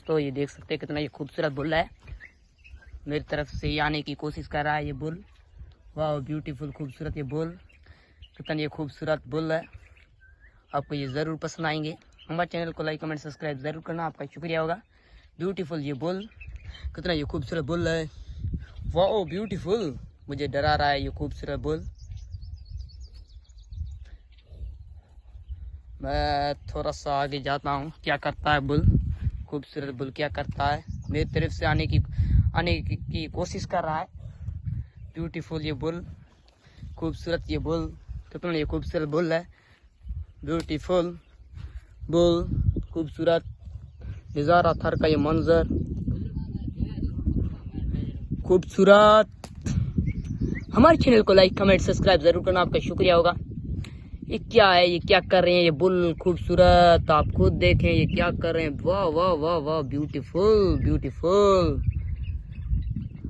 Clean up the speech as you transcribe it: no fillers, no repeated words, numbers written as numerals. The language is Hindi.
दोस्तों ये देख सकते हैं कितना ये खूबसूरत बुल है। मेरी तरफ से आने की कोशिश कर रहा है ये बुल। वाह ब्यूटीफुल खूबसूरत ये बुल, कितना ये खूबसूरत बुल है। आपको ये ज़रूर पसंद आएंगे। हमारे चैनल को लाइक कमेंट सब्सक्राइब ज़रूर करना, आपका शुक्रिया होगा। ब्यूटीफुल ये बुल, कितना ये खूबसूरत बुल है। वाह ब्यूटीफुल, मुझे डरा रहा है ये खूबसूरत बुल। मैं थोड़ा सा आगे जाता हूँ, क्या करता है बुल, खूबसूरत बुल क्या करता है। मेरी तरफ से आने की कोशिश कर रहा है। ब्यूटीफुल ये बुल, खूबसूरत ये बुल, कितना ये खूबसूरत बुल है। ब्यूटीफुल बुल, खूबसूरत नज़ारा थर का ये मंजर, खूबसूरत। हमारे चैनल को लाइक कमेंट सब्सक्राइब जरूर करना, आपका शुक्रिया होगा। ये क्या है, ये क्या कर रहे हैं ये बुल खूबसूरत, आप खुद देखें ये क्या कर रहे हैं। वाह वाह वाह वाह, ब्यूटीफुल ब्यूटीफुल।